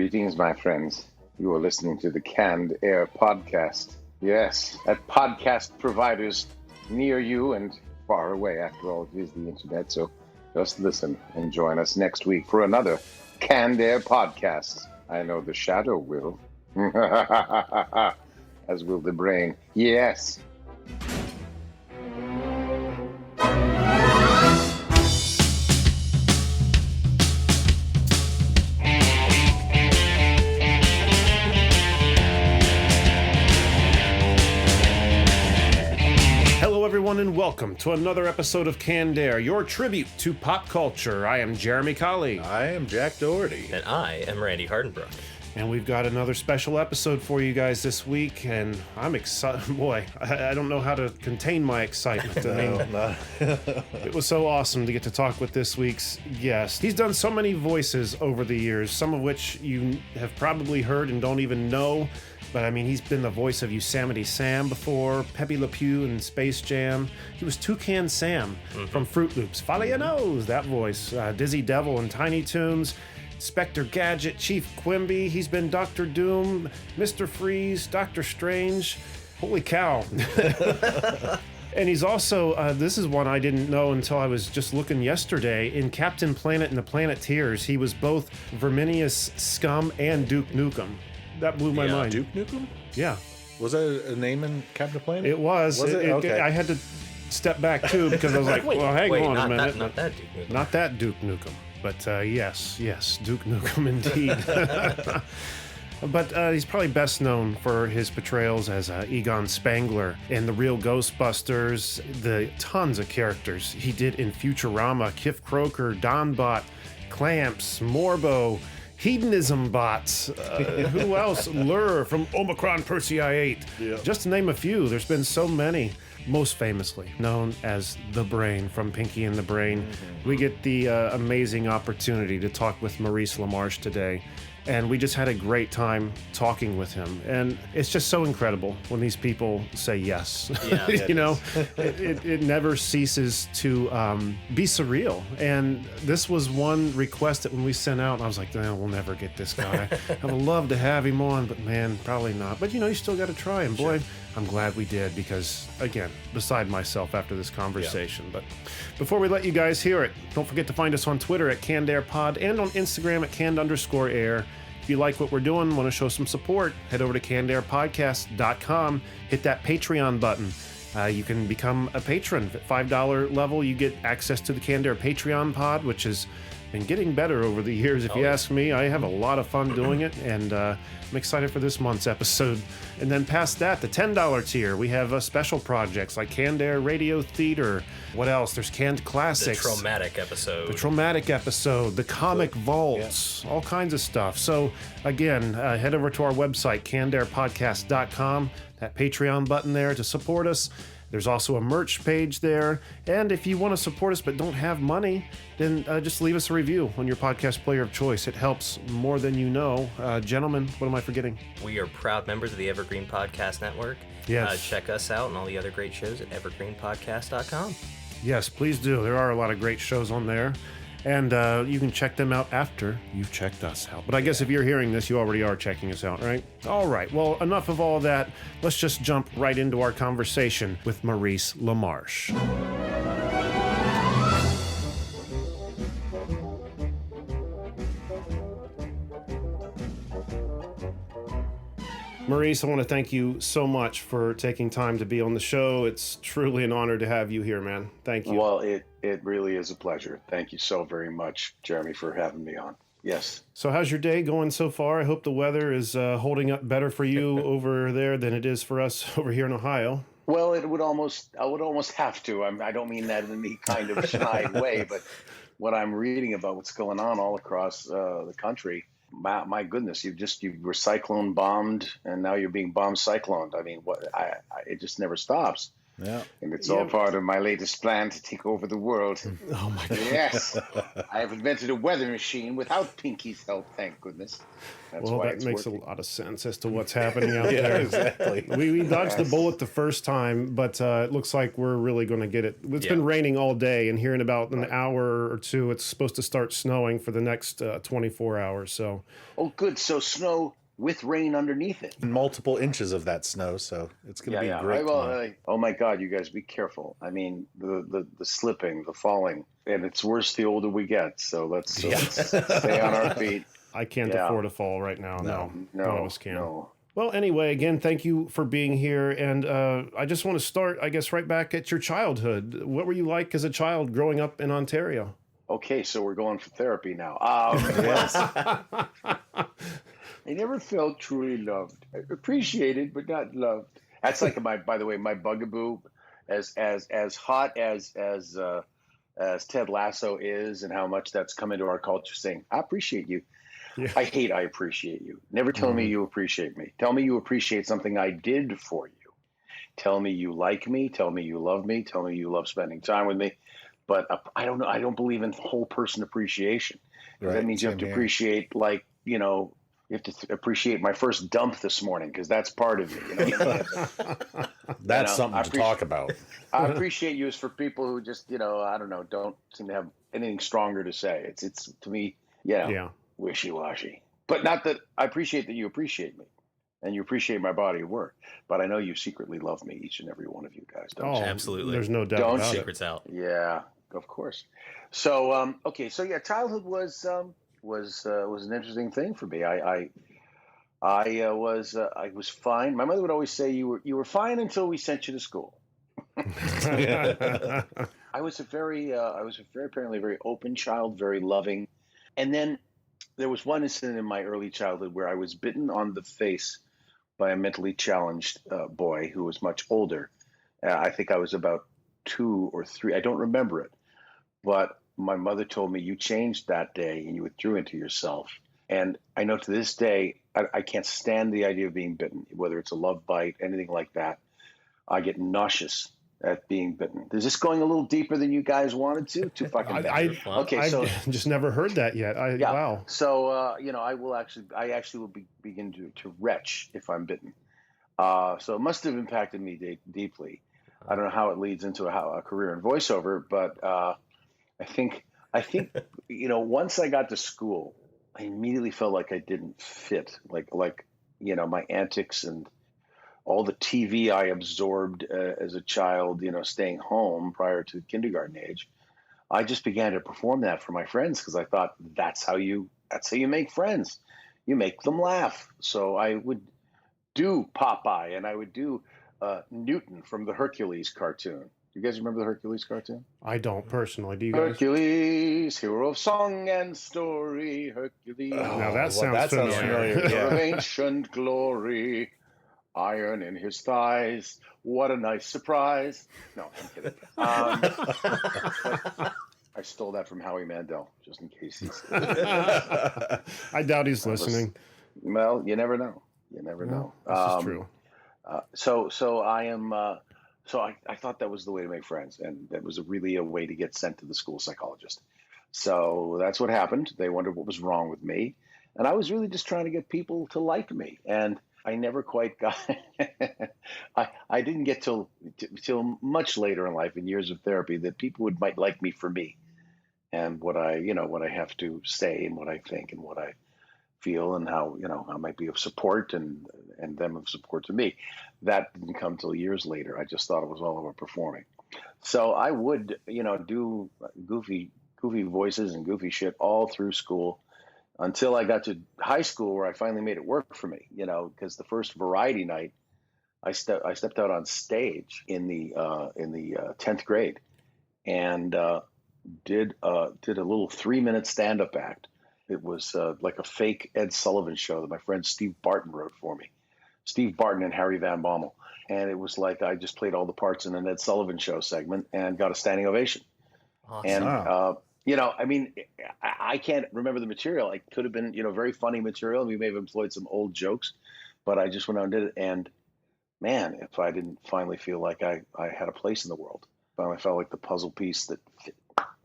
Greetings, my friends. You are listening to the Canned Air podcast. Yes, at podcast providers near you and far away. After all, it is the internet, so just listen and join us next week for another Canned Air podcast. I know the shadow will. As will the brain. Yes. Everyone, and welcome to another episode of Canned Air, your tribute to pop culture. I am Jeremy Colley. I am Jack Doherty. And I am Randy Hardenbrook. And we've got another special episode for you guys this week, and I'm excited. Boy, I don't know how to contain my excitement. It was so awesome to get to talk with this week's guest. He's done so many voices over the years, some of which you have probably heard and don't even know. But I mean, he's been the voice of Yosemite Sam before, Pepe Le Pew in Space Jam. He was Toucan Sam from Fruit Loops. Follow your nose, that voice. Dizzy Devil in Tiny Toons. Spectre, Gadget, Chief Quimby. He's been Dr. Doom, Mr. Freeze, Dr. Strange. Holy cow. And he's also, this is one I didn't know until I was just looking yesterday, in Captain Planet and the Planeteers. He was both Verminius Scum and Duke Nukem. That blew my mind. Duke Nukem? Yeah. Was that a name in Captain Planet? It was. Okay. I had to step back, too, because I was like, well, hang on a minute. Not that Duke Nukem. Not that Duke Nukem. But yes, Duke Nukem indeed. But he's probably best known for his portrayals as Egon Spengler in the real Ghostbusters, the tons of characters he did in Futurama, Kif Kroker, Donbot, Clamps, Morbo, Hedonismbot, who else? Lrrr from Omicron Persei 8. Yeah. Just to name a few, there's been so many. Most famously known as the Brain from Pinky and the Brain. We get the amazing opportunity to talk with Maurice LaMarche today. And we just had a great time talking with him. And it's just so incredible when these people say yes. Yeah, you know, it never ceases to be surreal. And this was one request that when we sent out, I was like, no, we'll never get this guy. I would love to have him on, but man, probably not. But you know, you still got to try. And boy, I'm glad we did because, again, beside myself after this conversation. Yeah. But before we let you guys hear it, don't forget to find us on Twitter at CannedAirPod and on Instagram at canned_air. If you like what we're doing, want to show some support, head over to CannedAirPodcast.com, hit that Patreon button. You can become a patron. At $5 level, you get access to the Canned Air Patreon pod, which has been getting better over the years, if you ask me. I have a lot of fun doing it, and I'm excited for this month's episode. And then past that, the $10 tier, we have special projects like Canned Air Radio Theater. What else? There's Canned Classics. The Traumatic episode. The Comic Vaults. All kinds of stuff. So, again, head over to our website, CannedAirPodcast.com. That Patreon button there to support us. There's also a merch page there. And if you want to support us but don't have money, then just leave us a review on your podcast player of choice. It helps more than you know. Gentlemen, what am I forgetting? We are proud members of the Evergreen Podcast Network. Yes. Check us out and all the other great shows at evergreenpodcast.com. Yes, please do. There are a lot of great shows on there. And you can check them out after you've checked us out. But I guess if you're hearing this, you already are checking us out, right? All right. Well, enough of all that. Let's just jump right into our conversation with Maurice LaMarche. Maurice, I want to thank you so much for taking time to be on the show. It's truly an honor to have you here, man. Thank you. Well, it really is a pleasure. Thank you so very much, Jeremy, for having me on. Yes. So how's your day going so far? I hope the weather is holding up better for you over there than it is for us over here in Ohio. Well, I would almost have to. I don't mean that in any kind of snide way, but what I'm reading about what's going on all across the country, my goodness, you were cyclone bombed, and now you're being bomb cycloned. I mean, it just never stops. Yeah. And it's all part of my latest plan to take over the world. Oh my God. Yes. I have invented a weather machine without Pinky's help, thank goodness. That's Well, why that it's makes working. a lot of sense as to what's happening out Yeah, there. exactly. We dodged the Yes. bullet the first time, but it looks like we're really going to get it. It's been raining all day, and here in about an hour or two, it's supposed to start snowing for the next 24 hours. So, Oh, good. So snow with rain underneath it. Multiple inches of that snow, so it's going to be great. Oh my God, you guys, be careful. I mean, the slipping, the falling, and it's worse the older we get. So let's stay on our feet. I can't afford a fall right now. No, none of us can. No. Well, anyway, again, thank you for being here. And I just want to start, I guess, right back at your childhood. What were you like as a child growing up in Ontario? Okay, so we're going for therapy now. I never felt truly loved. Appreciated, but not loved. That's like by the way, my bugaboo, as hot as Ted Lasso is, and how much that's come into our culture, saying, "I appreciate you." Yeah. I hate "I appreciate you." Never tell me you appreciate me. Tell me you appreciate something I did for you. Tell me you like me. Tell me you love me. Tell me you love spending time with me. But I don't know. I don't believe in whole person appreciation. Right, that means you have to same here. appreciate, like, you have to appreciate my first dump this morning, because that's part of it. That's something to talk about. I appreciate you is for people who just, I don't know, don't seem to have anything stronger to say. It's to me, wishy-washy. But not that I appreciate that you appreciate me and you appreciate my body of work. But I know you secretly love me, each and every one of you guys, don't you? Absolutely. There's no doubt Don't about it. Secrets out. Yeah, of course. So, childhood was an interesting thing for me. I was fine. My mother would always say you were fine until we sent you to school. I was a very apparently very open child, very loving. And then there was one incident in my early childhood where I was bitten on the face by a mentally challenged boy who was much older. I think I was about 2 or 3. I don't remember it, but my mother told me, you changed that day and you withdrew into yourself. And I know to this day, I can't stand the idea of being bitten, whether it's a love bite, anything like that. I get nauseous at being bitten. Is this going a little deeper than you guys wanted to? Too fucking bad. I've just never heard that yet. Wow. So, I actually will begin to retch if I'm bitten. So it must have impacted me deeply. I don't know how it leads into a career in voiceover, but I think once I got to school, I immediately felt like I didn't fit, like my antics and all the TV I absorbed as a child, staying home prior to kindergarten age. I just began to perform that for my friends because I thought that's how you make friends. You make them laugh. So I would do Popeye and I would do Newton from the Hercules cartoon. You guys remember the Hercules cartoon? I don't personally. Do you guys? Hercules, hero of song and story. Hercules. Now that sounds familiar. Hero of ancient glory. Iron in his thighs. What a nice surprise. No, I'm kidding. I stole that from Howie Mandel, just in case he's... I doubt he's listening. Well, you never know. You never know. This is true. So I am... So I thought that was the way to make friends, and that was really a way to get sent to the school psychologist. So that's what happened. They wondered what was wrong with me, and I was really just trying to get people to like me. And I never quite got. I didn't get till much later in life, in years of therapy, that people might like me for me, and what I have to say, and what I think, and what I feel, and how I might be of support and them of support to me. That didn't come till years later. I just thought it was all about performing. So I would do goofy voices and goofy shit all through school until I got to high school, where I finally made it work for me. Because the first variety night, I stepped out on stage in the 10th grade and did a little 3-minute stand-up act. It was like a fake Ed Sullivan show that my friend Steve Barton wrote for me. Steve Barton and Harry Van Bommel. And it was like I just played all the parts in an Ed Sullivan show segment and got a standing ovation. Awesome. And, I can't remember the material. It could have been, very funny material. We may have employed some old jokes, but I just went out and did it. And man, if I didn't finally feel like I had a place in the world, finally felt like the puzzle piece that fit,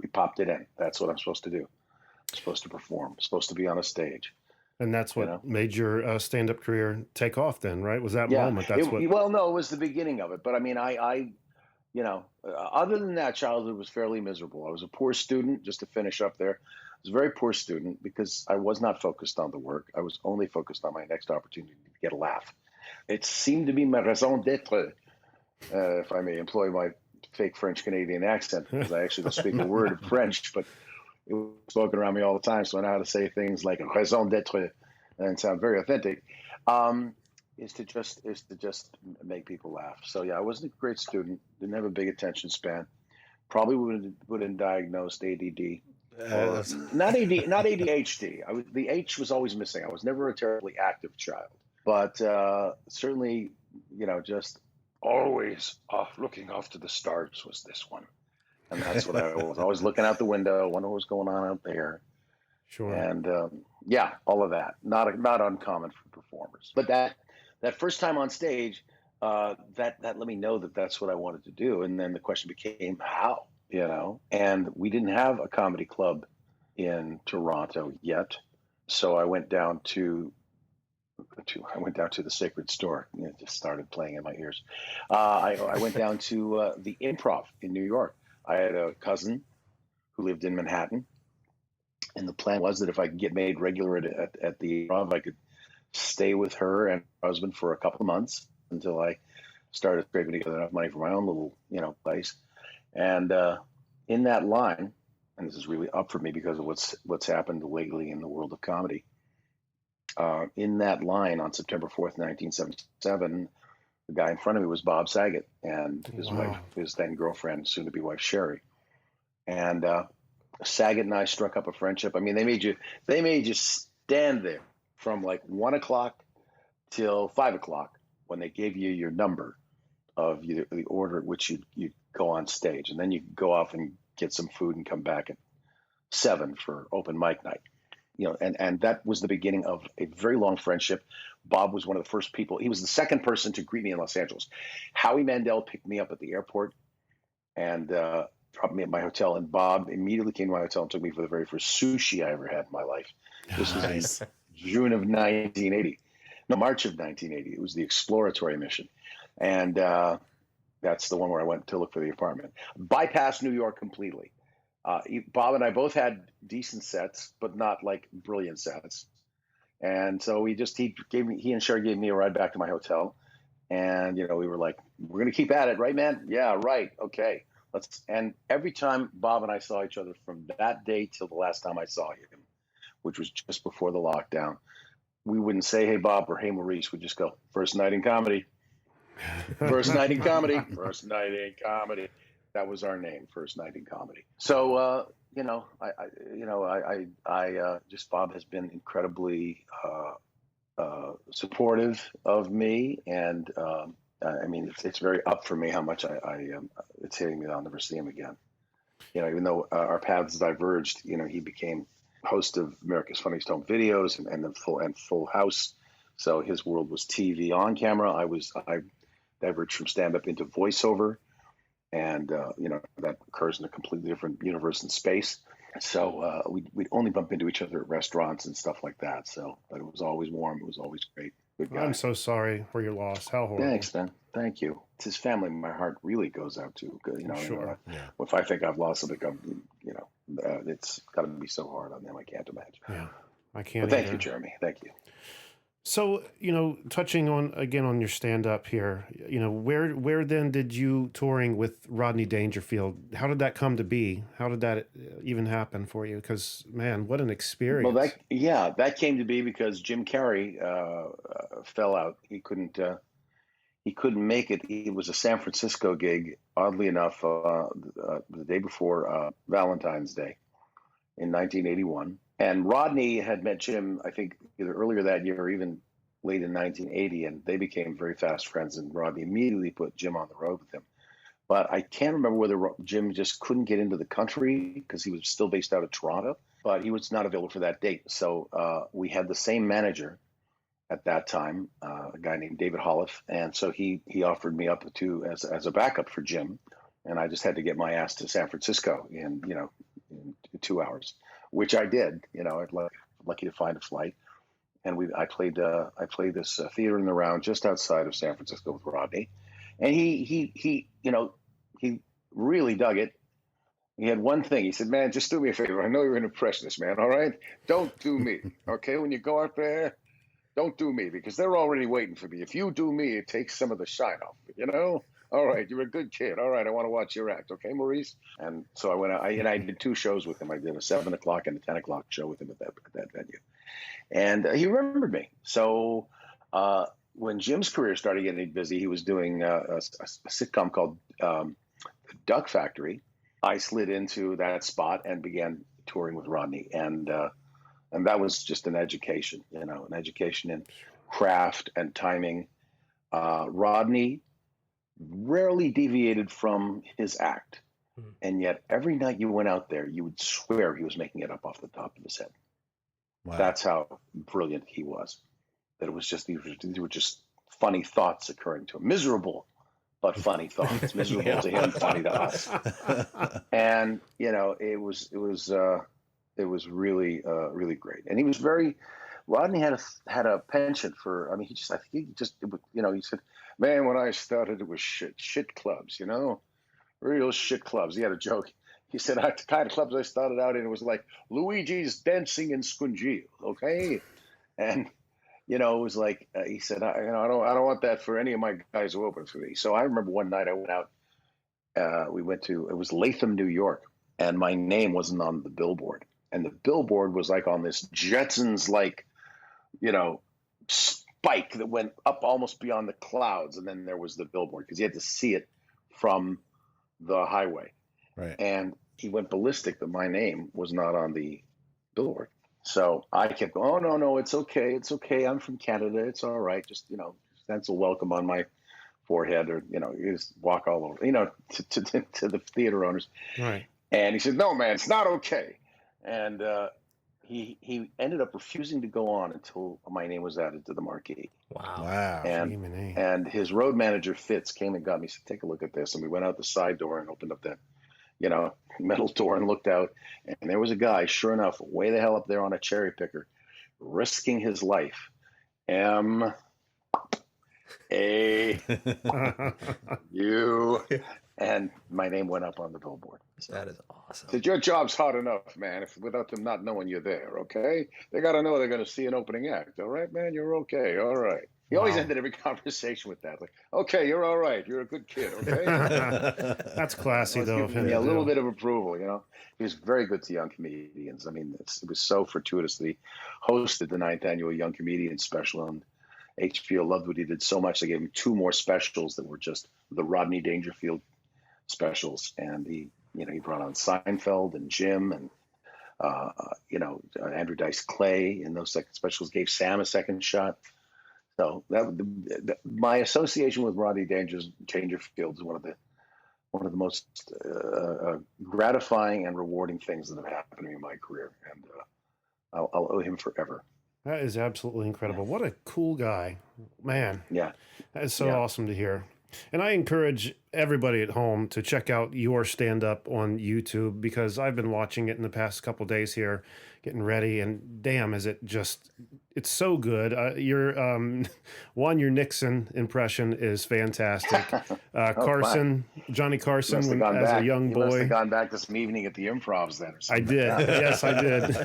we popped it in. That's what I'm supposed to do. I'm supposed to perform. I'm supposed to be on a stage. And that's what made your stand-up career take off then, right? Was that moment? Well, no, it was the beginning of it. But I mean, other than that, childhood was fairly miserable. I was a poor student, just to finish up there. I was a very poor student because I was not focused on the work. I was only focused on my next opportunity to get a laugh. It seemed to be my raison d'etre, if I may employ my fake French-Canadian accent, because I actually don't speak a word of French, but it was spoken around me all the time, so I know how to say things like raison d'etre and sound very authentic. Is to just make people laugh. So yeah, I wasn't a great student. Didn't have a big attention span. Probably would have diagnosed ADD. Not ADHD. The H was always missing. I was never a terribly active child, but certainly, just always looking off to the stars was this one, and that's what I was always looking out the window, wondering what was going on out there. Sure. And all of that. Not uncommon for performers, but that first time on stage, that let me know that that's what I wanted to do. And then the question became how, and we didn't have a comedy club in Toronto yet. So I went down to the Sacred Store. It just started playing in my ears. I went down to the Improv in New York. I had a cousin who lived in Manhattan. And the plan was that if I could get made regular at the Improv, I could stay with her and her husband for a couple of months until I started scraping together enough money for my own little, place. And in that line, and this is really up for me because of what's happened lately in the world of comedy. In that line on September 4th, 1977, the guy in front of me was Bob Saget and his wife, his then girlfriend, soon to be wife Sherry. And Saget and I struck up a friendship. I mean, they made you stand there from like 1 o'clock till 5 o'clock when they gave you your number of the order at which you go on stage, and then you go off and get some food and come back at 7 for open mic night. And that was the beginning of a very long friendship. Bob was one of the first people. He was the second person to greet me in Los Angeles. Howie Mandel picked me up at the airport and dropped me at my hotel, and Bob immediately came to my hotel and took me for the very first sushi I ever had in my life. This was in June of 1980. No, March of 1980. It was the exploratory mission. And that's the one where I went to look for the apartment. Bypassed New York completely. Bob and I both had decent sets, but not like brilliant sets. And so he and Sherry gave me a ride back to my hotel. And, we were like, we're going to keep at it, right, man? Yeah, right. Okay. And every time Bob and I saw each other from that day till the last time I saw him, which was just before the lockdown, we wouldn't say, hey, Bob, or hey, Maurice. We'd just go, first night in comedy. First night in comedy. First night in comedy. That was our name, First Night in Comedy. So, just Bob has been incredibly supportive of me. And, it's very up for me how much it's hitting me that I'll never see him again. Even though our paths diverged, he became host of America's Funniest Home Videos and Full House. So his world was TV on camera. I diverged from stand-up into voiceover. And, that occurs in a completely different universe and space. So we'd only bump into each other at restaurants and stuff like that. So, but it was always warm. It was always great. Good guy. I'm so sorry for your loss. How horrible. Thanks, man. Thank you. It's his family my heart really goes out to. Sure. If I think I've lost something, it's got to be so hard on them. I can't imagine. Yeah, I can't. But thank you, Jeremy. Thank you. So, touching on your stand-up here, where then did you touring with Rodney Dangerfield? How did that come to be? How did that even happen for you? Because, man, what an experience. Well, that came to be because Jim Carrey fell out. He couldn't make it. It was a San Francisco gig, oddly enough, the day before Valentine's Day in 1981. And Rodney had met Jim, I think, either earlier that year or even late in 1980, and they became very fast friends. And Rodney immediately put Jim on the road with him. But I can't remember whether Jim just couldn't get into the country because he was still based out of Toronto, but he was not available for that date. So we had the same manager at that time, a guy named David Holliff, and so he offered me up to as a backup for Jim, and I just had to get my ass to San Francisco in 2 hours, which I did. I'd lucky to find a flight, and I played this theater in the round just outside of San Francisco with Rodney, and he really dug it. He had one thing. He said, "Man, just do me a favor. I know you're an impressionist, man. All right, don't do me. Okay, when you go out there, don't do me, because they're already waiting for me. If you do me, it takes some of the shine off. All right, you're a good kid. All right, I want to watch your act. Okay, Maurice." And so I went out, and I did 2 shows with him. I did a 7 o'clock and a 10 o'clock show with him at that venue. And he remembered me. So when Jim's career started getting busy, he was doing a sitcom called Duck Factory. I slid into that spot and began touring with Rodney. And that was just an education, an education in craft and timing. Rodney rarely deviated from his act. And yet every night you went out there, you would swear he was making it up off the top of his head. Wow. That's how brilliant he was. That it was just, these were just funny thoughts occurring to him. Miserable, but funny thoughts. Miserable to him, funny to us. And, it was really, really great. And he was Rodney had a penchant for, he said, "Man, when I started, it was shit clubs, real shit clubs." He had a joke. He said, "The kind of clubs I started out in, it was like Luigi's Dancing in Squingy, okay?" And, it was like, he said, I don't want that for any of my guys who open for me. So I remember one night I went out, it was Latham, New York, and my name wasn't on the billboard. And the billboard was like on this Jetsons, spike that went up almost beyond the clouds. And then there was the billboard, because you had to see it from the highway. Right. And he went ballistic that my name was not on the billboard. So I kept going, "Oh, no, it's okay. It's okay. I'm from Canada. It's all right. Just, stencil welcome on my forehead, or, you just walk all over, to the theater owners." Right. And he said, "No, man, it's not okay." And he ended up refusing to go on until my name was added to the marquee. Wow. And his road manager, Fitz, came and got me, said, "Take a look at this." And we went out the side door and opened up that, metal door and looked out. And there was a guy, sure enough, way the hell up there on a cherry picker, risking his life. M-A-U. And my name went up on the billboard. So, that is awesome. Said, "Your job's hard enough, man, without them not knowing you're there, okay? They got to know they're going to see an opening act. All right, man, you're okay. All right." He always ended every conversation with that. Like, "Okay, you're all right. You're a good kid, okay?" That's classy, though, of him. Yeah, a little bit of approval, He was very good to young comedians. It was so fortuitous that he hosted the 9th annual Young Comedian Special, and HBO loved what he did so much they gave him 2 more specials that were just the Rodney Dangerfield specials. And he brought on Seinfeld and Jim and Andrew Dice Clay in those second specials, gave Sam a second shot. So my association with Rodney Dangerfield is one of the most gratifying and rewarding things that have happened to me in my career, and I'll owe him forever. That is absolutely incredible. What a cool guy, man. Yeah, that is so awesome to hear. And I encourage everybody at home to check out your stand-up on YouTube, because I've been watching it in the past couple days here, getting ready, and damn, is it just, it's so good. Your Nixon impression is fantastic. Carson, Johnny Carson, as a young boy. You must have gone back to some evening at the Improvs then or something. I did. Yes, I did.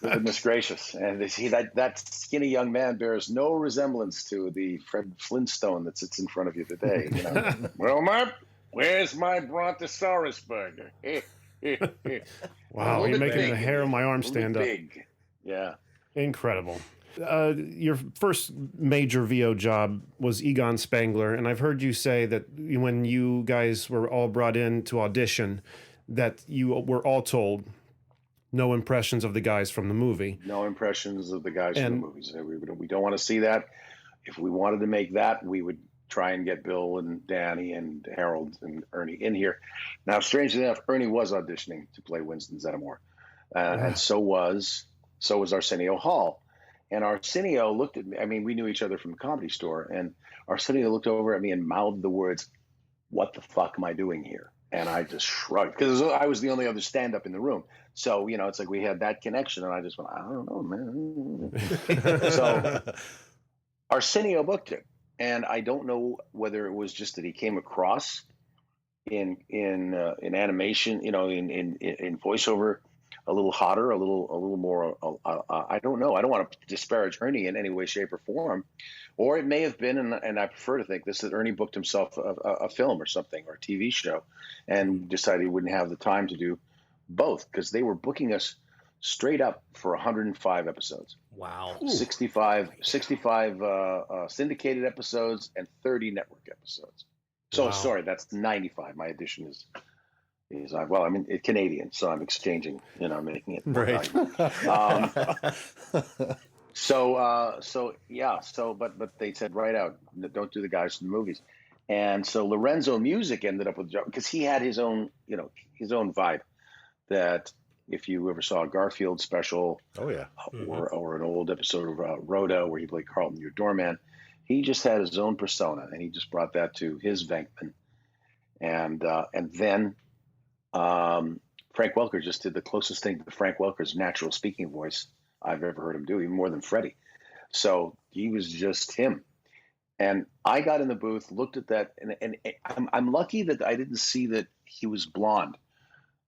Goodness gracious. And see, that skinny young man bears no resemblance to the Fred Flintstone that sits in front of you today. Well, where's my Brontosaurus burger? Wow, you're making the hair on my arm stand up. Big. Yeah. Incredible. Your first major VO job was Egon Spengler, and I've heard you say that when you guys were all brought in to audition, that you were all told no impressions of the guys from the movie. No impressions of the guys from the movies. We don't want to see that. If we wanted to make that, we would try and get Bill and Danny and Harold and Ernie in here. Now, strangely enough, Ernie was auditioning to play Winston Zeddemore, and so was Arsenio Hall. And Arsenio looked at me. I mean, we knew each other from the Comedy Store, and Arsenio looked over at me and mouthed the words, "What the fuck am I doing here?" And I just shrugged because I was the only other stand-up in the room. So, it's like we had that connection, and I just went, "I don't know, man." So Arsenio booked it, and I don't know whether it was just that he came across in animation, in voiceover, a little hotter, a little more. I don't know. I don't want to disparage Ernie in any way, shape, or form, or it may have been, and I prefer to think this, that Ernie booked himself a film or something, or a TV show, and decided he wouldn't have the time to do both, because they were booking us straight up for 105 episodes. Wow. 65 syndicated episodes and 30 network episodes. So Wow. Sorry, that's 95. My addition is well, I'm in Canadian, so I'm exchanging, making it more Right. valuable. But they said right out, don't do the guys from the movies. And so Lorenzo Music ended up with the job because he had his own vibe. That if you ever saw a Garfield special, Oh yeah. or an old episode of Rhoda where he played Carlton, your doorman, he just had his own persona, and he just brought that to his Venkman. And then Frank Welker just did the closest thing to Frank Welker's natural speaking voice I've ever heard him do, even more than Freddie. So he was just him. And I got in the booth, looked at that, and I'm lucky that I didn't see that he was blonde.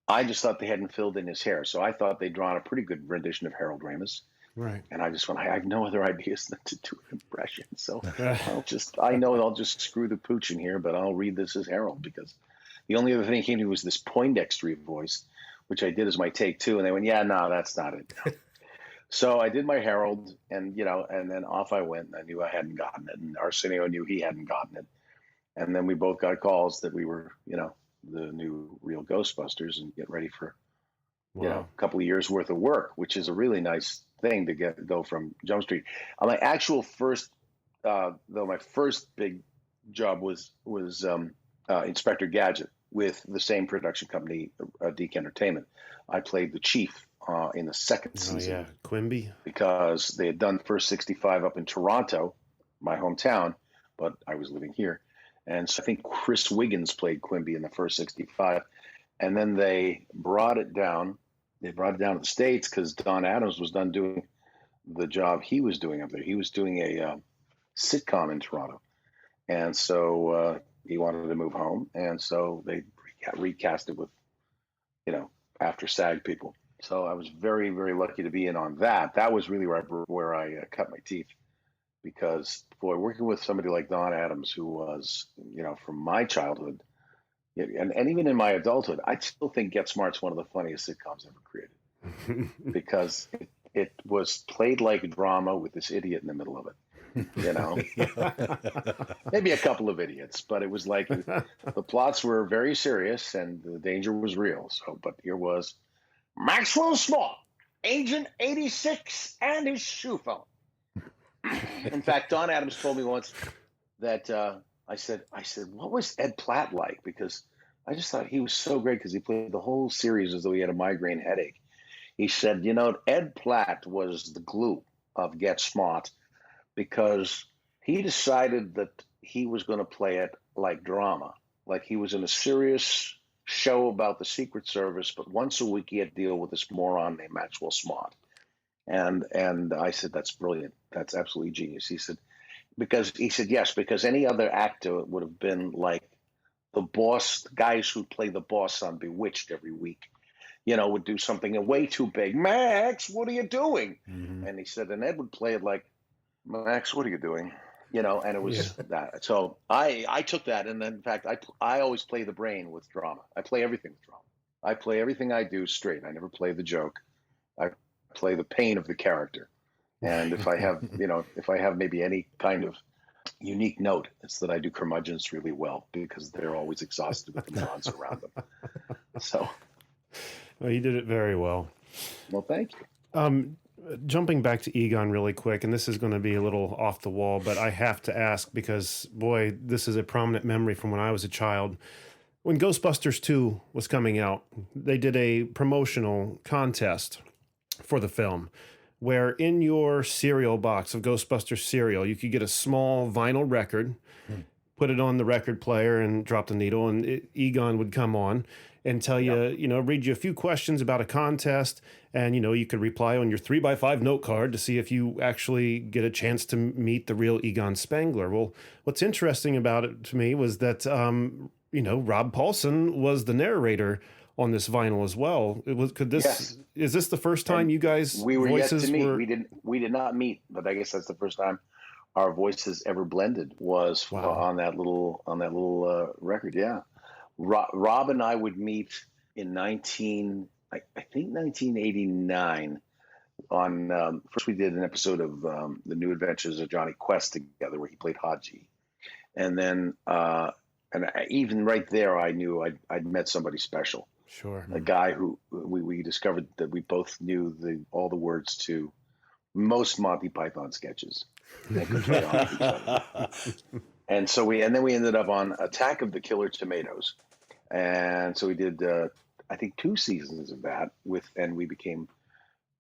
I just thought they hadn't filled in his hair. So I thought they'd drawn a pretty good rendition of Harold Ramis. Right. And I just went, I have no other ideas than to do an impression. So I'll just screw the pooch in here, but I'll read this as Harold, because the only other thing that came to me was this Poindextery voice, which I did as my take two. And they went, yeah, no, that's not it. So I did my Harold, and then off I went. And I knew I hadn't gotten it, and Arsenio knew he hadn't gotten it. And then we both got calls that we were, the new real Ghostbusters, and get ready for, a couple of years worth of work, which is a really nice thing to go from Jump Street. My actual first, my first big job was Inspector Gadget with the same production company, Deke Entertainment. I played the chief in the second season. Oh yeah, Quimby. Because they had done first 65 up in Toronto, my hometown, but I was living here. And so I think Chris Wiggins played Quimby in the first 65. And then they brought it down. They brought it down to the States because Don Adams was done doing the job he was doing up there. He was doing a sitcom in Toronto. And so he wanted to move home. And so they recast it with, after SAG people. So I was very, very lucky to be in on that. That was really where I cut my teeth. Because, boy, working with somebody like Don Adams, who was, from my childhood, and even in my adulthood, I still think Get Smart's one of the funniest sitcoms ever created. Because it was played like drama with this idiot in the middle of it. Maybe a couple of idiots, but it was like the plots were very serious and the danger was real. So, but here was Maxwell Small, Agent 86, and his shoe phone. In fact, Don Adams told me once that I said, what was Ed Platt like? Because I just thought he was so great because he played the whole series as though he had a migraine headache. He said, Ed Platt was the glue of Get Smart because he decided that he was going to play it like drama, like he was in a serious show about the Secret Service, but once a week he had to deal with this moron named Maxwell Smart. And I said, that's brilliant. That's absolutely genius. He said, yes, because any other actor would have been like the boss, the guys who play the boss on Bewitched every week, would do something way too big. Max, what are you doing? Mm-hmm. And he said, and Ed would play it like, Max, what are you doing? And it was that. So I took that. And then, in fact, I always play the brain with drama. I play everything with drama. I play everything I do straight. I never play the joke. I play the pain of the character. And if I have maybe any kind of unique note, it's that I do curmudgeons really well because they're always exhausted with the neurons around them. So, well, you did it very well. Well, thank you. Jumping back to Egon really quick, and this is going to be a little off the wall, but I have to ask because, boy, this is a prominent memory from when I was a child. When Ghostbusters 2 was coming out, they did a promotional contest for the film where in your cereal box of Ghostbusters cereal, you could get a small vinyl record, put it on the record player and drop the needle, and Egon would come on and tell you, read you a few questions about a contest, and, you could reply on your 3x5 note card to see if you actually get a chance to meet the real Egon Spengler. Well, what's interesting about it to me was that, Rob Paulsen was the narrator on this vinyl as well. Is this the first time you guys we were voices yet to meet? were... We did not meet, but I guess that's the first time our voices ever blended was on that little record. Yeah. Rob and I would meet in 1989 on first we did an episode of The New Adventures of Johnny Quest together where he played Haji. And then even right there I knew I'd met somebody special. Sure. A guy who we discovered that we both knew all the words to most Monty Python sketches. And could play on each other. And then we ended up on Attack of the Killer Tomatoes. And so we did I think 2 seasons of that and we became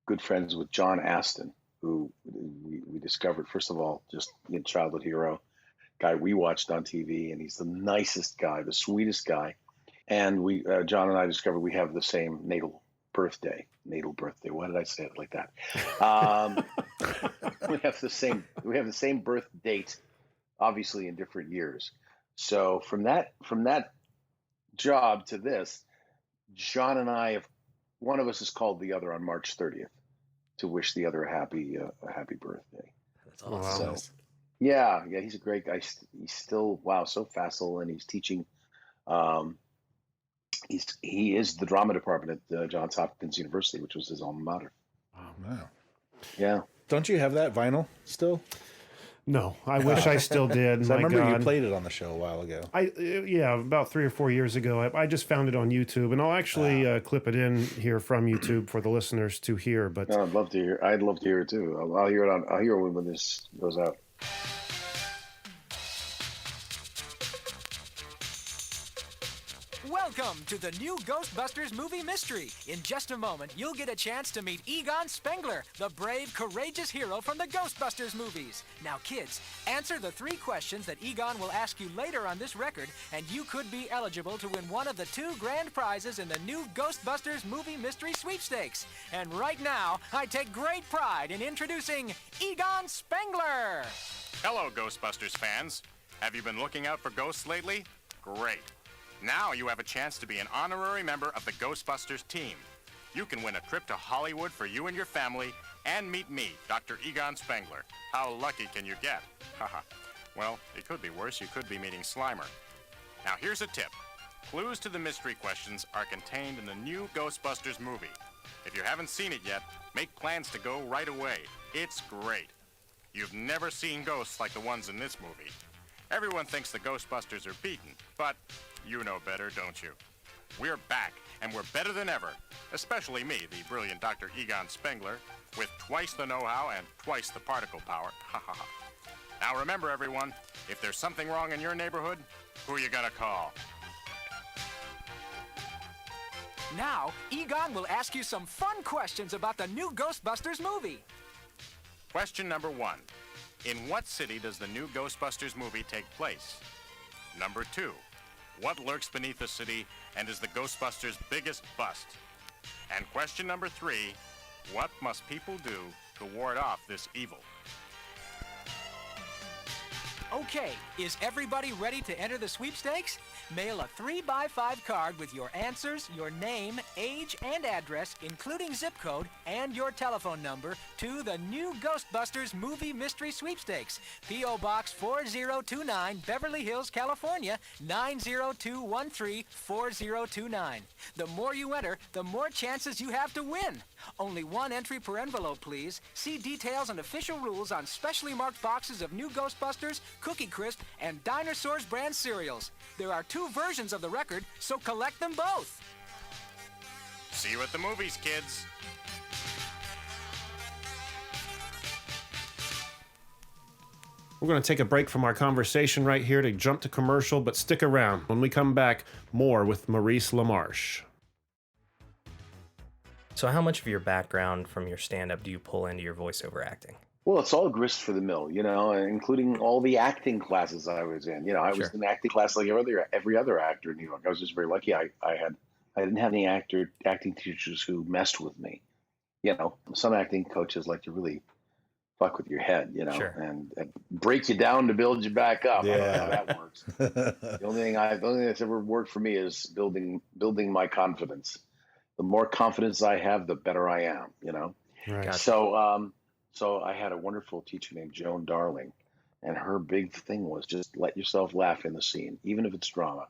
good friends with John Aston, who we discovered, first of all, just in childhood hero, guy we watched on TV, and he's the nicest guy, the sweetest guy. And John and I discovered we have the same natal birthday. Why did I say it like that? We have the same birth date, obviously in different years. So from that job to this, John and I one of us has called the other on March 30th to wish the other a happy birthday. That's awesome. So, yeah, he's a great guy. He's still so facile, and he's teaching. He is the drama department at Johns Hopkins University, which was his alma mater. Oh wow! Yeah. Don't you have that vinyl still? No, I wish I still did. I remember you played it on the show a while ago. About 3 or 4 years ago. I just found it on YouTube, and I'll actually clip it in here from YouTube for the listeners to hear. But I'd love to hear. I'd love to hear it too. I'll hear it. I'll hear it when this goes out. Welcome to the new Ghostbusters movie mystery. In just a moment, you'll get a chance to meet Egon Spengler, the brave, courageous hero from the Ghostbusters movies. Now, kids, answer the 3 questions that Egon will ask you later on this record, and you could be eligible to win one of the 2 grand prizes in the new Ghostbusters movie mystery sweepstakes. And right now, I take great pride in introducing Egon Spengler. Hello, Ghostbusters fans. Have you been looking out for ghosts lately? Great. Now you have a chance to be an honorary member of the Ghostbusters team. You can win a trip to Hollywood for you and your family and meet me, Dr. Egon Spengler. How lucky can you get? Haha. Well, it could be worse. You could be meeting Slimer. Now here's a tip. Clues to the mystery questions are contained in the new Ghostbusters movie. If you haven't seen it yet, make plans to go right away. It's great. You've never seen ghosts like the ones in this movie. Everyone thinks the Ghostbusters are beaten, but you know better, don't you? We're back, and we're better than ever. Especially me, the brilliant Dr. Egon Spengler, with twice the know-how and twice the particle power. Ha ha ha. Now remember, everyone, if there's something wrong in your neighborhood, who you gonna call? Now, Egon will ask you some fun questions about the new Ghostbusters movie. Question number 1. In what city does the new Ghostbusters movie take place? Number 2. What lurks beneath the city and is the Ghostbusters' biggest bust? And question number 3. What must people do to ward off this evil? Okay, is everybody ready to enter the sweepstakes? Mail a 3x5 card with your answers, your name, age, and address, including zip code and your telephone number, to the new Ghostbusters Movie Mystery Sweepstakes, P.O. Box 4029, Beverly Hills, California, 90213 4029. The more you enter, the more chances you have to win. Only 1 entry per envelope, please. See details and official rules on specially marked boxes of new Ghostbusters, Cookie Crisp, and Dinosaurs brand cereals. There are 2 versions of the record, so collect them both. See you at the movies, kids. We're going to take a break from our conversation right here to jump to commercial, but stick around. When we come back, more with Maurice LaMarche. So how much of your background from your stand-up do you pull into your voiceover acting? Well, it's all grist for the mill, including all the acting classes I was in. I was in acting class like every other actor in New York. I was just very lucky. I didn't have any acting teachers who messed with me. Some acting coaches like to really fuck with your head, and break you down to build you back up. I don't know how that works. The only thing that's ever worked for me is building my confidence. The more confidence I have, the better I am. Right. Gotcha. So I had a wonderful teacher named Joan Darling, and her big thing was just let yourself laugh in the scene, even if it's drama.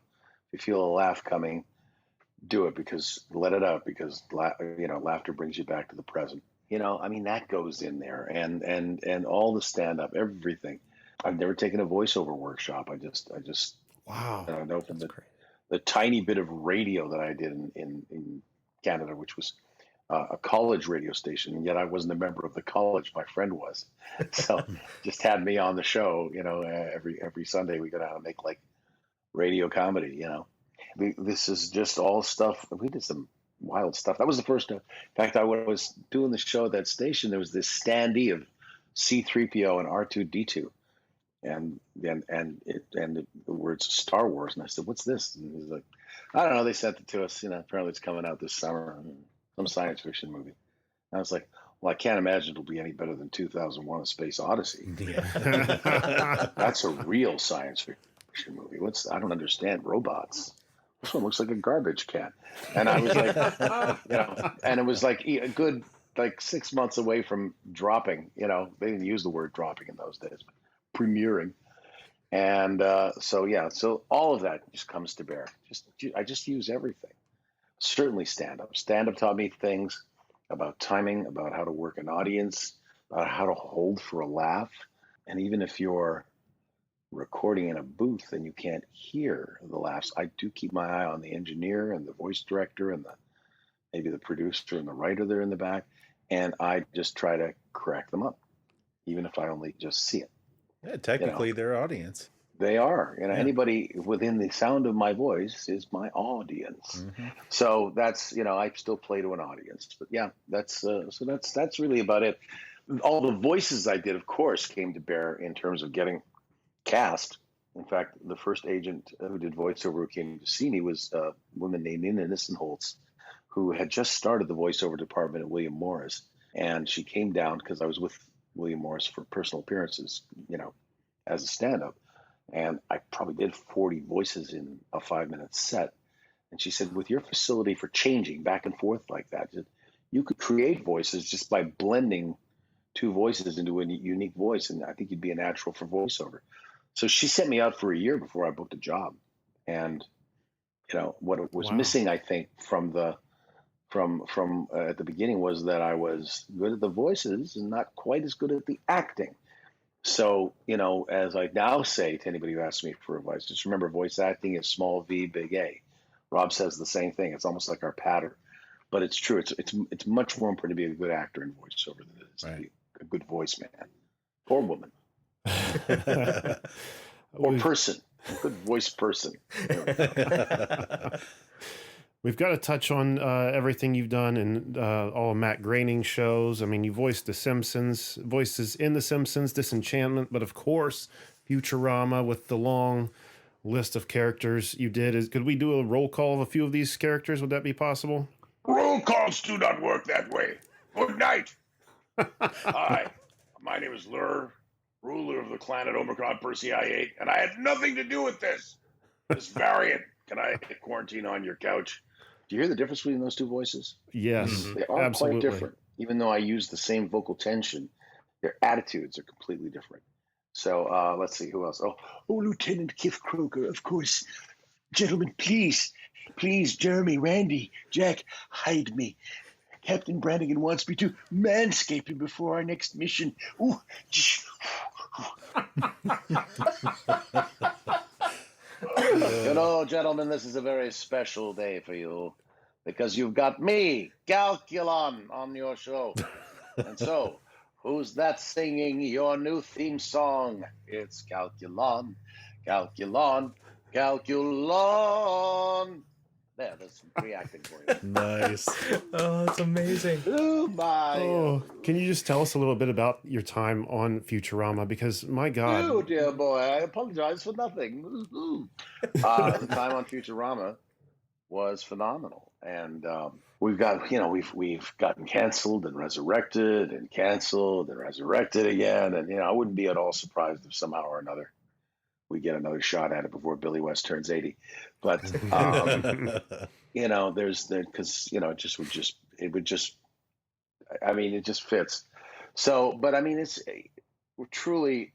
If you feel a laugh coming, do it, let it out, because laughter brings you back to the present. That goes in there, and all the stand-up, everything. I've never taken a voiceover workshop. I just Wow. know from the tiny bit of radio that I did in Canada, which was a college radio station, and yet I wasn't a member of the college. My friend was, so just had me on the show. Every Sunday we go down and make like radio comedy. This is just all stuff. We did some wild stuff. That was the first. In fact, when I was doing the show at that station, there was this standee of C-3PO and R2-D2, and the words Star Wars, and I said, "What's this?" And he's like, "I don't know. They sent it to us. Apparently it's coming out this summer." Some science fiction movie. And I was like, well, I can't imagine it'll be any better than 2001: A Space Odyssey. That's a real science fiction movie. I don't understand robots. This one looks like a garbage can. And I was like, and it was like a good 6 months away from dropping. They didn't use the word dropping in those days, but premiering. And so all of that just comes to bear. I just use everything. Certainly stand-up. Stand-up taught me things about timing, about how to work an audience, about how to hold for a laugh. And even if you're recording in a booth and you can't hear the laughs, I do keep my eye on the engineer and the voice director and maybe the producer and the writer there in the back. And I just try to crack them up, even if I only just see it. Yeah, technically their audience. They are. Anybody within the sound of my voice is my audience. Mm-hmm. So that's, I still play to an audience. But yeah, that's really about it. All the voices I did, of course, came to bear in terms of getting cast. In fact, the first agent who did voiceover who came to see me was a woman named Nina Nissenholtz, who had just started the voiceover department at William Morris. And she came down because I was with William Morris for personal appearances, as a stand-up. And I probably did 40 voices in a 5-minute set. And she said, with your facility for changing back and forth like that, you could create voices just by blending two voices into a unique voice. And I think you'd be a natural for voiceover. So she sent me out for a year before I booked a job. And, what was missing, I think, from at the beginning was that I was good at the voices and not quite as good at the acting. So, as I now say to anybody who asks me for advice, just remember voice acting is small V, big A. Rob says the same thing. It's almost like our pattern, but it's true. It's much more important to be a good actor in voiceover than it is to be a good voice man or woman or person, a good voice person. We've got to touch on everything you've done in all of Matt Groening's shows. I mean, you voiced The Simpsons, voices in The Simpsons, Disenchantment, but of course, Futurama with the long list of characters you did. Could we do a roll call of a few of these characters? Would that be possible? Roll calls do not work that way. Good night. Hi, my name is Lrrr, ruler of the planet Omicron Persei 8, and I had nothing to do with this variant. Can I quarantine on your couch? Do you hear the difference between those two voices? Yes, they are absolutely. quite different. Even though I use the same vocal tension, their attitudes are completely different. So let's see, who else? Oh, Lieutenant Kif Kroker, of course. Gentlemen, please, Jeremy, Randy, Jack, hide me. Captain Brannigan wants me to manscape him before our next mission. Ooh. Gentlemen, this is a very special day for you because you've got me, Calculon, on your show. And so, who's that singing your new theme song? It's Calculon, Calculon, Calculon. Yeah, that's free acting for you. Nice. Oh, that's amazing. Oh my! Oh, can you just tell us a little bit about your time on Futurama? Because my God, Oh dear boy, I apologize for nothing. The time on Futurama was phenomenal, and we've gotten canceled and resurrected and canceled and resurrected again, and I wouldn't be at all surprised if somehow or another we get another shot at it before Billy West turns 80. But because it just fits. So, but I mean, it's truly,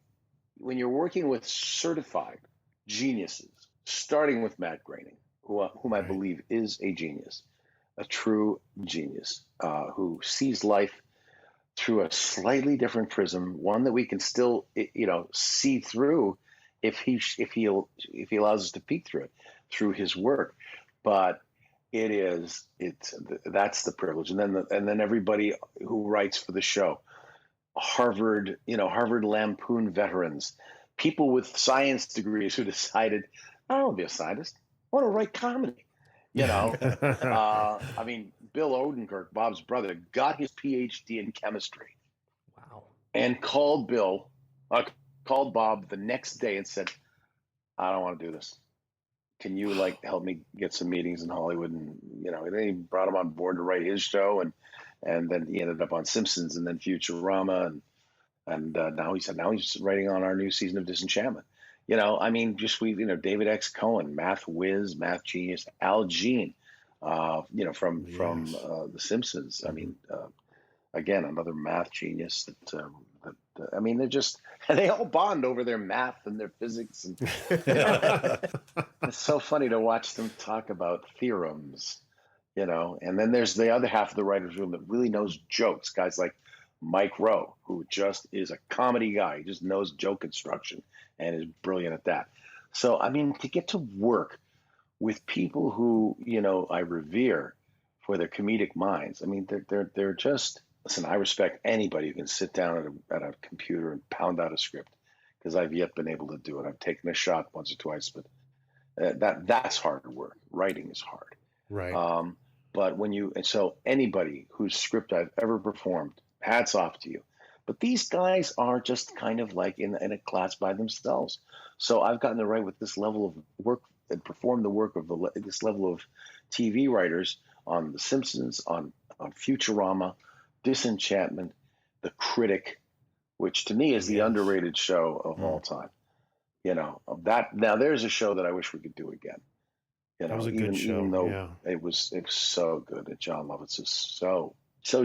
when you're working with certified geniuses, starting with Matt Groening, whom I believe is a genius, a true genius, who sees life through a slightly different prism, one that we can still, see through if he allows us to peek through it, through his work. But that's the privilege. And then everybody who writes for the show, Harvard Lampoon veterans, people with science degrees who decided, I don't want to be a scientist, I want to write comedy. I mean, Bill Odenkirk, Bob's brother, got his PhD in chemistry. Wow. And called Bob the next day and said, I don't want to do this. Can you help me get some meetings in Hollywood? And and then he brought him on board to write his show, and then he ended up on Simpsons and then Futurama, and now he's writing on our new season of Disenchantment. David X. Cohen, math whiz, math genius, Al Jean, from The Simpsons. I mean, again, another math genius they're just, they all bond over their math and their physics. And it's so funny to watch them talk about theorems, and then there's the other half of the writer's room that really knows jokes. Guys like Mike Rowe, who just is a comedy guy. He just knows joke construction and is brilliant at that. So, I mean, to get to work with people who, I revere for their comedic minds. I mean, they're just, listen, I respect anybody who can sit down at a computer and pound out a script, because I've yet been able to do it. I've taken a shot once or twice, but that's hard work. Writing is hard. Right. But so anybody whose script I've ever performed, hats off to you. But these guys are just kind of like in a class by themselves. So I've gotten to write with this level of work and perform the work of this level of TV writers on The Simpsons, on Futurama, Disenchantment, The Critic, which to me is the underrated show of all time. Now there's a show that I wish we could do again. That was a good show. Even though it was so good, and John Lovitz is so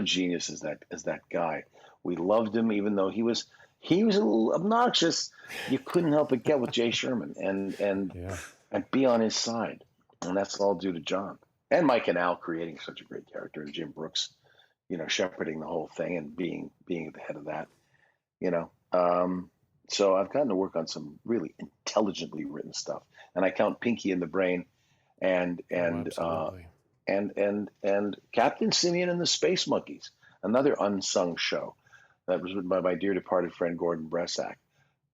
genius as that guy. We loved him, even though he was a little obnoxious. You couldn't help but get with Jay Sherman and be on his side, and that's all due to John and Mike and Al creating such a great character, and Jim Brooks, shepherding the whole thing and being at the head of that. So I've gotten to work on some really intelligently written stuff, and I count Pinky and the Brain, and Captain Simeon and the Space Monkeys, another unsung show that was written by my dear departed friend Gordon Bresack.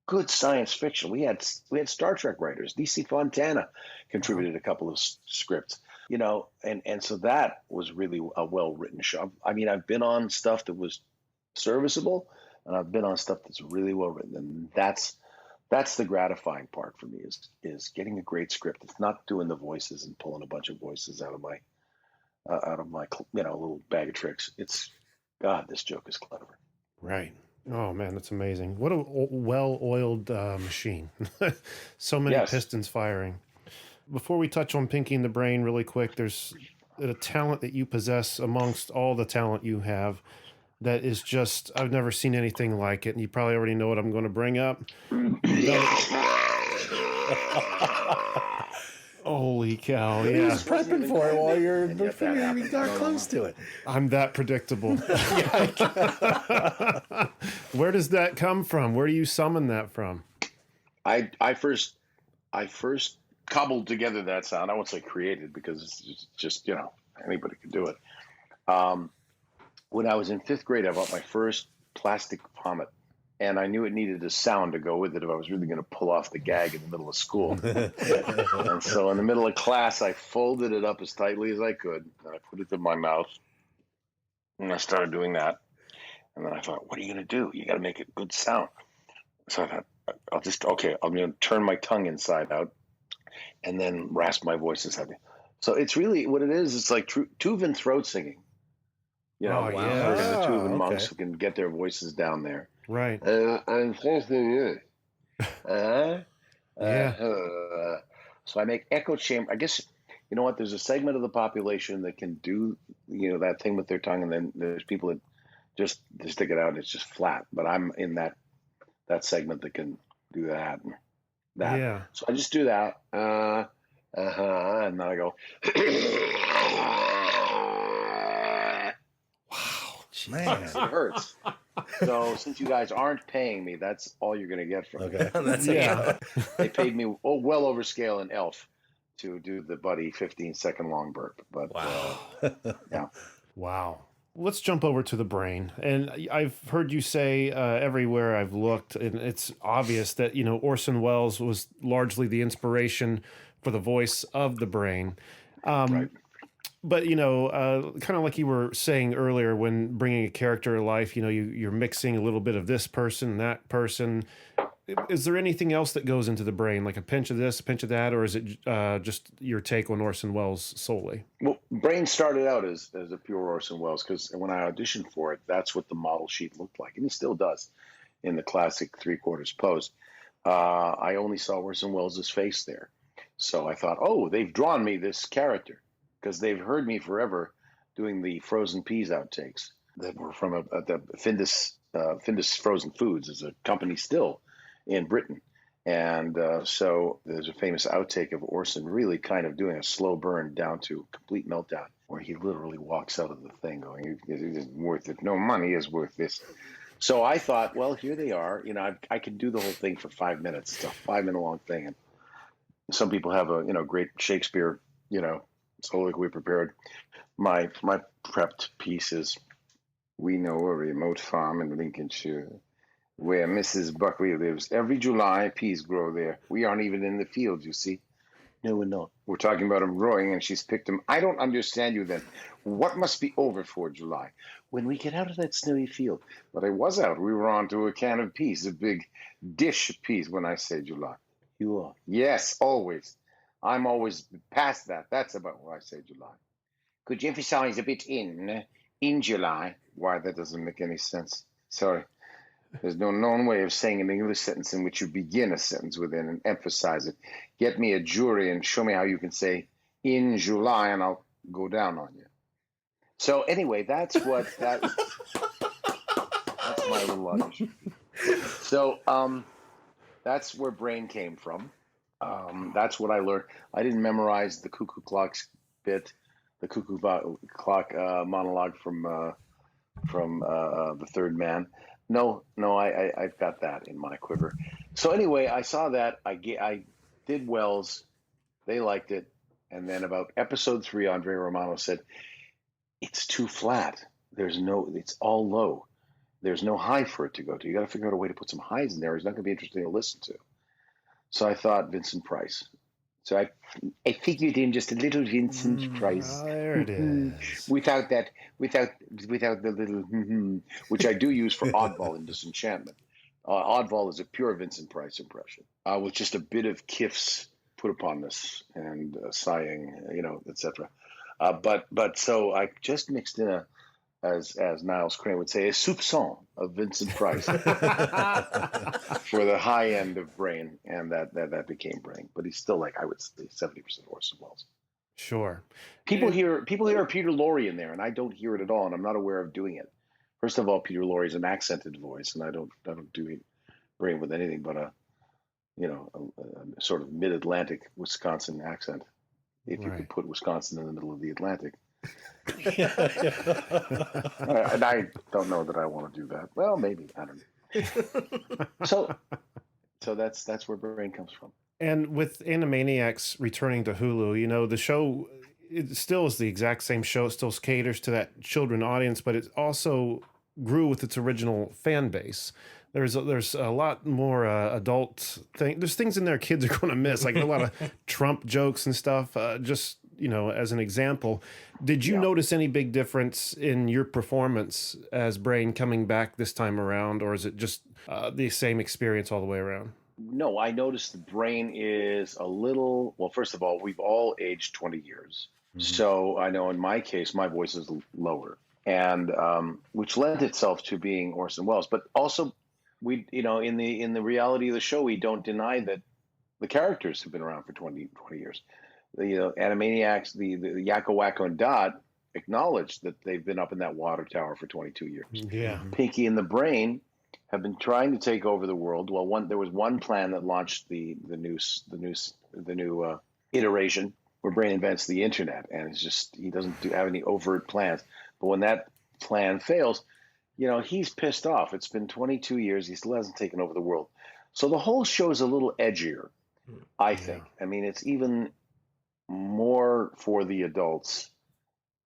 Good science fiction. We had Star Trek writers. DC Fontana contributed a couple of scripts, and so that was really a well-written show. I mean, I've been on stuff that was serviceable, and I've been on stuff that's really well written, and that's the gratifying part for me is getting a great script. It's not doing the voices and pulling a bunch of voices out of my little bag of tricks. It's, God, this joke is clever. Right. Oh man, that's amazing. What a well-oiled machine. So many pistons firing. Before we touch on Pinky and the Brain really quick, there's a talent that you possess amongst all the talent you have that is just, I've never seen anything like it. And you probably already know what I'm going to bring up. Holy cow, yeah. I was prepping for it while you're got close to it. I'm that predictable. Where does that come from? Where do you summon that from? I first cobbled together that sound. I won't say created, because it's just anybody could do it. When I was in 5th grade, I bought my first plastic vomit and I knew it needed a sound to go with it if I was really going to pull off the gag in the middle of school. And so in the middle of class, I folded it up as tightly as I could, and I put it in my mouth, and I started doing that. And then I thought, what are you going to do? You got to make a good sound. So I thought, I'm going to turn my tongue inside out and then rasp my voice inside. So it's really what it is. It's like Tuvan throat singing. You know, the Tuvan monks who can get their voices down there. Right. I'm so I make echo chamber. I guess, you know what? There's a segment of the population that can do, that thing with their tongue, and then there's people that just stick it out and it's just flat. But I'm in that segment that can do that. Yeah. So I just do that. And then I go. Man, it hurts. So since you guys aren't paying me, that's all you're going to get from me. That's They paid me well over scale in Elf to do the Buddy 15-second long burp. But yeah. Wow. Let's jump over to the brain. And I've heard you say everywhere I've looked, and it's obvious that, Orson Welles was largely the inspiration for the voice of the brain. Right. But, kind of like you were saying earlier, when bringing a character to life, you're mixing a little bit of this person, that person. Is there anything else that goes into the brain, like a pinch of this, a pinch of that, or is it just your take on Orson Welles solely? Well, Brain started out as a pure Orson Welles, because when I auditioned for it, that's what the model sheet looked like, and he still does in the classic 3/4 pose. I only saw Orson Welles' face there. So I thought, they've drawn me this character, because they've heard me forever doing the frozen peas outtakes that were from the Findus Frozen Foods is a company still in Britain. And so there's a famous outtake of Orson really kind of doing a slow burn down to complete meltdown, where he literally walks out of the thing going, it isn't worth it. No money is worth this. So I thought, well, here they are. I could do the whole thing for 5 minutes. It's a 5-minute long thing. And some people have a, great Shakespeare, soliloquy prepared. My prepped piece is, we know a remote farm in Lincolnshire where Mrs. Buckley lives. Every July, peas grow there. We aren't even in the field, you see. No, we're not. We're talking about them growing, and she's picked them. I don't understand you then. What must be over for July? When we get out of that snowy field. But I was out. We were on to a can of peas, a big dish of peas when I say July. You are? Yes, always. I'm always past that. That's about when I say July. Could you emphasize a bit in July? Why, that doesn't make any sense. Sorry. There's no known way of saying an English sentence in which you begin a sentence within and emphasize it. Get me a jury and show me how you can say in July, and I'll go down on you. So anyway, that's my little audition. So that's where Brain came from. That's what I learned. I didn't memorize the cuckoo clocks bit, the cuckoo clock monologue from The Third Man. No, I've got that in my quiver. So anyway, I saw that. I did Wells. They liked it. And then about episode 3, Andre Romano said, it's too flat. It's all low. There's no high for it to go to. You got to figure out a way to put some highs in there. It's not going to be interesting to listen to. So I thought Vincent Price. So I figured in just a little Vincent Price. There it is. without the little which I do use for Oddball in Disenchantment. Oddball is a pure Vincent Price impression with just a bit of Kif's put upon this and sighing, etc. But so I just mixed in as Niles Crane would say, a soupçon of Vincent Price for the high end of Brain, and that became Brain. But he's still, like, I would say, 70% Orson Welles. Sure. People hear Peter Lorre in there, and I don't hear it at all, and I'm not aware of doing it. First of all, Peter Lorre is an accented voice, and I don't do Brain with anything but a sort of mid-Atlantic Wisconsin accent. If you could put Wisconsin in the middle of the Atlantic. And I don't know that I want to do that. Well, maybe, I don't know. So that's where Brain comes from. And with Animaniacs returning to Hulu, the show, it still is the exact same show. It still caters to that children audience, but it also grew with its original fan base. there's a lot more adult thing. There's things in there kids are going to miss, like a lot of Trump jokes and stuff. Just as an example, did you notice any big difference in your performance as Brain coming back this time around, or is it just the same experience all the way around? No, I noticed the Brain is a little. Well, first of all, we've all aged 20 years, so I know in my case my voice is lower, and which lent itself to being Orson Welles, but also. We, in the reality of the show, we don't deny that the characters have been around for 20 years. Animaniacs, the Yakko, Wacko, and Dot acknowledged that they've been up in that water tower for 22 years. Yeah. Pinky and the Brain have been trying to take over the world. Well, there was one plan that launched the new iteration where Brain invents the internet, and it's just he doesn't have any overt plans. But when that plan fails, he's pissed off. It's been 22 years. He still hasn't taken over the world. So the whole show is a little edgier, I think. I mean, it's even more for the adults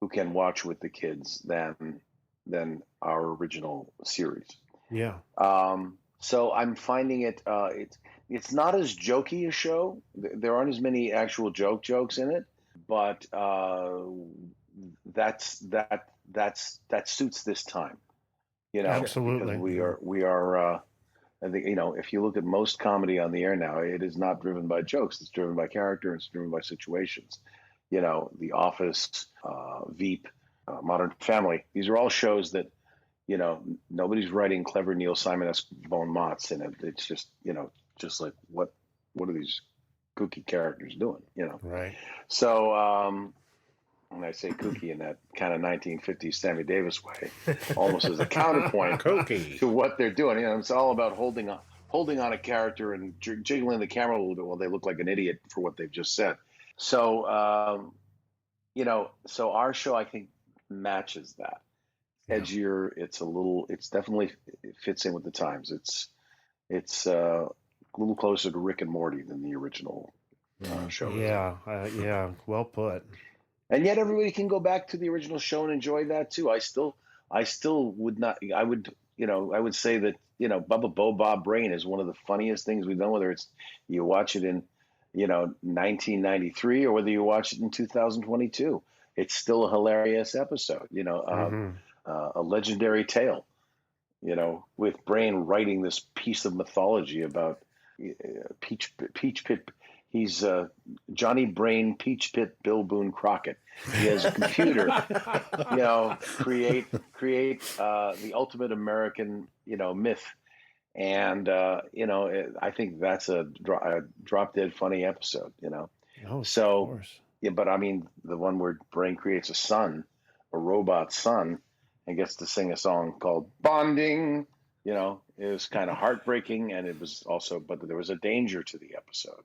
who can watch with the kids than our original series. Yeah. So I'm finding it's not as jokey a show. There aren't as many actual jokes in it, but that suits this time. Absolutely. We are. I think if you look at most comedy on the air now, it is not driven by jokes. It's driven by character. It's driven by situations. The Office, Veep, Modern Family. These are all shows that nobody's writing clever Neil Simon-esque Bone Mott's in it. It's just just like what are these kooky characters doing? Right. So. When I say kooky in that kind of 1950s Sammy Davis way, almost as a counterpoint to what they're doing. It's all about holding on a character and jiggling the camera a little bit while they look like an idiot for what they've just said. So, so our show, I think, matches that. Edgier, it definitely fits in with the times. It's a little closer to Rick and Morty than the original show. Yeah, well put. And yet everybody can go back to the original show and enjoy that too. I still would not. I would say that Bubba Bo Bob Brain is one of the funniest things we've done. Whether it's you watch it in 1993 or whether you watch it in 2022, it's still a hilarious episode. A legendary tale. With Brain writing this piece of mythology about Peach Pit. He's Johnny Brain, Peach Pit, Bill Boone Crockett. He has a computer, create the ultimate American, myth. And, I think that's a drop dead funny episode, Oh, so, of course. Yeah, but I mean, the one where Brain creates a robot son, and gets to sing a song called Bonding, it was kind of heartbreaking. And it was also, but there was a danger to the episode,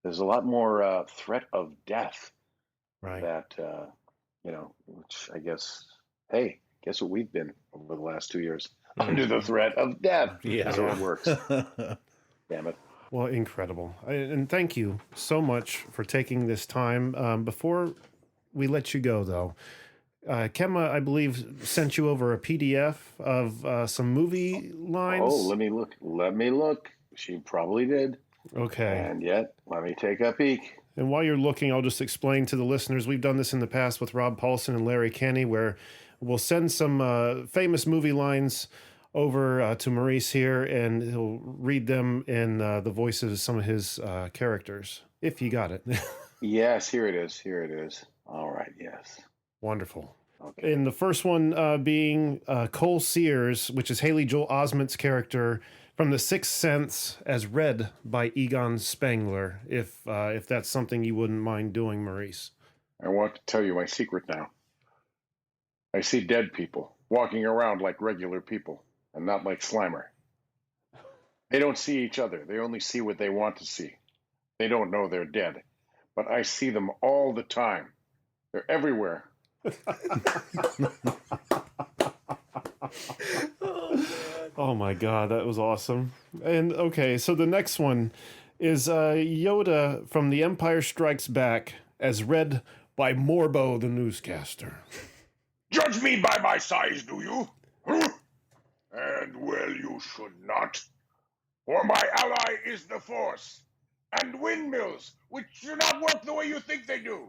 There's a lot more threat of death, right? That which I guess, hey, guess what we've been over the last 2 years under the threat of death. Yeah, so it works. Damn it. Well, incredible, and thank you so much for taking this time. Before we let you go, though, Kemma, I believe, sent you over a PDF of some movie lines. Oh, let me look. She probably did. Okay. And yet, let me take a peek. And while you're looking, I'll just explain to the listeners, we've done this in the past with Rob Paulsen and Larry Kenny, where we'll send some famous movie lines over to Maurice here, and he'll read them in the voices of some of his characters, if you got it. Yes, here it is. All right, yes. Wonderful. Okay. And the first one being Cole Sears, which is Haley Joel Osment's character from The Sixth Sense, as read by Egon Spengler, if that's something you wouldn't mind doing, Maurice. I want to tell you my secret now. I see dead people walking around like regular people, and not like Slimer. They don't see each other. They only see what they want to see. They don't know they're dead. But I see them all the time. They're everywhere. Oh my God, that was awesome. And okay, so the next one is Yoda from The Empire Strikes Back, as read by Morbo the newscaster. Judge me by my size, do you? And well, you should not. For my ally is the Force, and windmills, which do not work the way you think they do.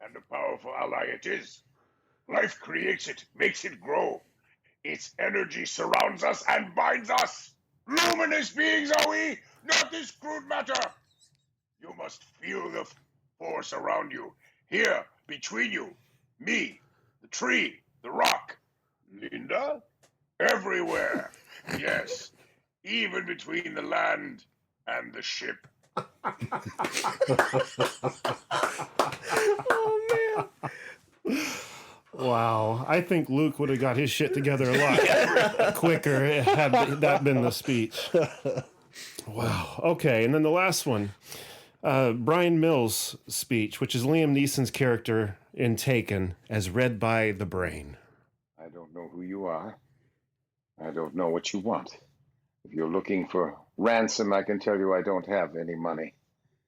And a powerful ally it is. Life creates it, makes it grow. Its energy surrounds us and binds us. Luminous beings are we, not this crude matter. You must feel the Force around you, here, between you, me, the tree, the rock. Linda? Everywhere. Yes. Even between the land and the ship. Oh, man. Wow. I think Luke would have got his shit together a lot quicker had that been the speech. Wow. Okay, and then the last one. Brian Mills' speech, which is Liam Neeson's character in Taken, as read by the brain. I don't know who you are. I don't know what you want. If you're looking for ransom, I can tell you I don't have any money.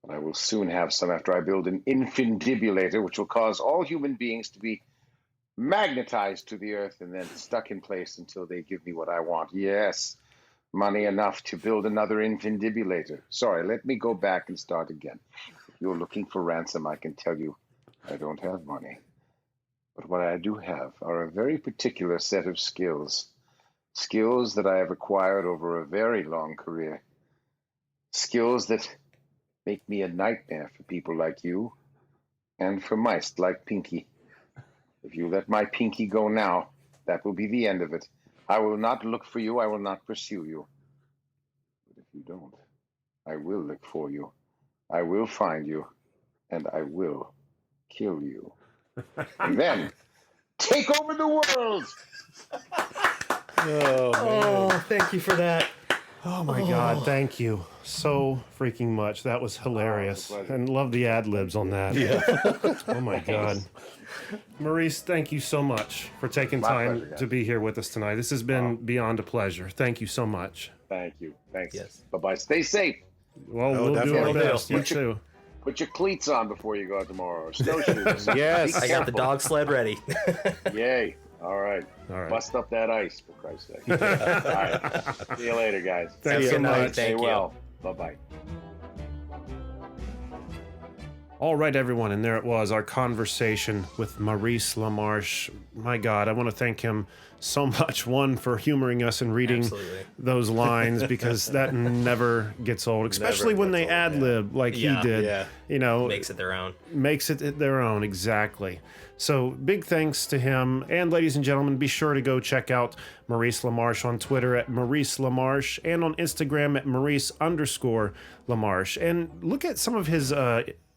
But I will soon have some after I build an infundibulator, which will cause all human beings to be magnetized to the earth and then stuck in place until they give me what I want. Yes, money enough to build another infundibulator. Sorry, let me go back and start again. If you're looking for ransom, I can tell you I don't have money. But what I do have are a very particular set of skills. Skills that I have acquired over a very long career. Skills that make me a nightmare for people like you and for mice like Pinky. If you let my Pinky go now, that will be the end of it. I will not look for you. I will not pursue you. But if you don't, I will look for you. I will find you. And I will kill you. And then take over the world. Oh, thank you for that. Oh my God, thank you so freaking much. That was hilarious. And love the ad libs on that. Yeah. Oh my God. Maurice, thank you so much for taking time to be here with us tonight. This has been beyond a pleasure. Thank you so much. Thank you. Thanks. Yes. Bye-bye. Stay safe. Well, we'll do our best. You too. Put your cleats on before you go out tomorrow. Or snowshoes. Yes. I got the dog sled ready. Yay. All right. Bust up that ice, for Christ's sake. All right. See you later, guys. Thanks so much. Stay well. Bye-bye. All right, everyone, and there it was, our conversation with Maurice LaMarche. My God, I want to thank him so much, one, for humoring us and reading those lines, because that never gets old, especially when they ad-lib like he did. Yeah. You know, Makes it their own. Makes it their own, exactly. So big thanks to him. And ladies and gentlemen, be sure to go check out Maurice LaMarche on Twitter at Maurice LaMarche and on Instagram at Maurice_LaMarche. And look at some of his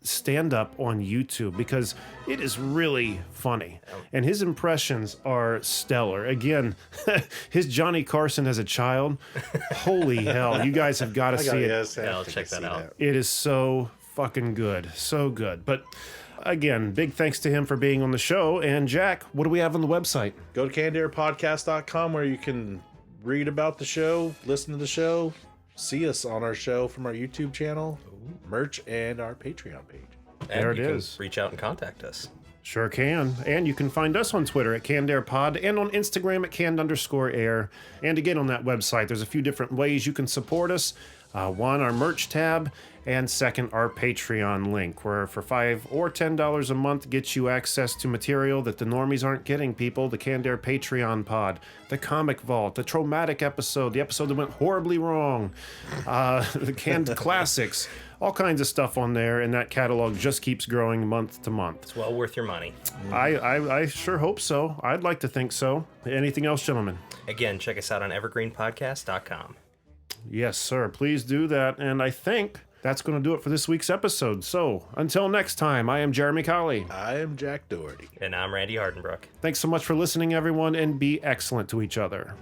stand-up on YouTube, because it is really funny. And his impressions are stellar. Again, his Johnny Carson as a child, holy hell, you guys have got to see it. Yeah, I'll check that out. It is so fucking good. So good. But again, big thanks to him for being on the show. And Jack, what do we have on the website? Go to cannedairpodcast.com, where you can read about the show, listen to the show, see us on our show from our YouTube channel, merch, and our Patreon page. And there it you is. Can reach out and contact us. Sure can. And you can find us on Twitter at CannedAirPod and on Instagram at canned_air. And again, on that website, there's a few different ways you can support us. One, our merch tab, and second, our Patreon link, where for $5 or $10 a month gets you access to material that the normies aren't getting, people. The Canned Air Patreon pod, the Comic Vault, the Traumatic episode, the episode that went horribly wrong, the Canned Classics, all kinds of stuff on there, and that catalog just keeps growing month to month. It's well worth your money. I sure hope so. I'd like to think so. Anything else, gentlemen? Again, check us out on evergreenpodcast.com. Yes, sir. Please do that. And I think that's going to do it for this week's episode. So until next time, I am Jeremy Colley. I am Jack Doherty. And I'm Randy Hardenbrook. Thanks so much for listening, everyone, and be excellent to each other.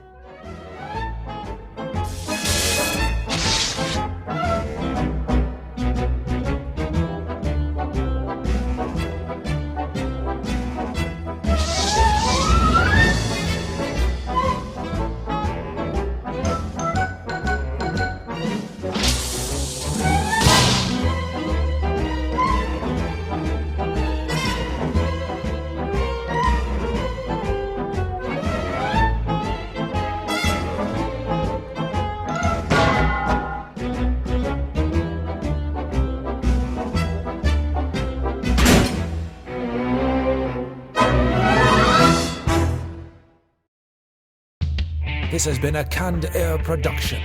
This has been a Canned Air production.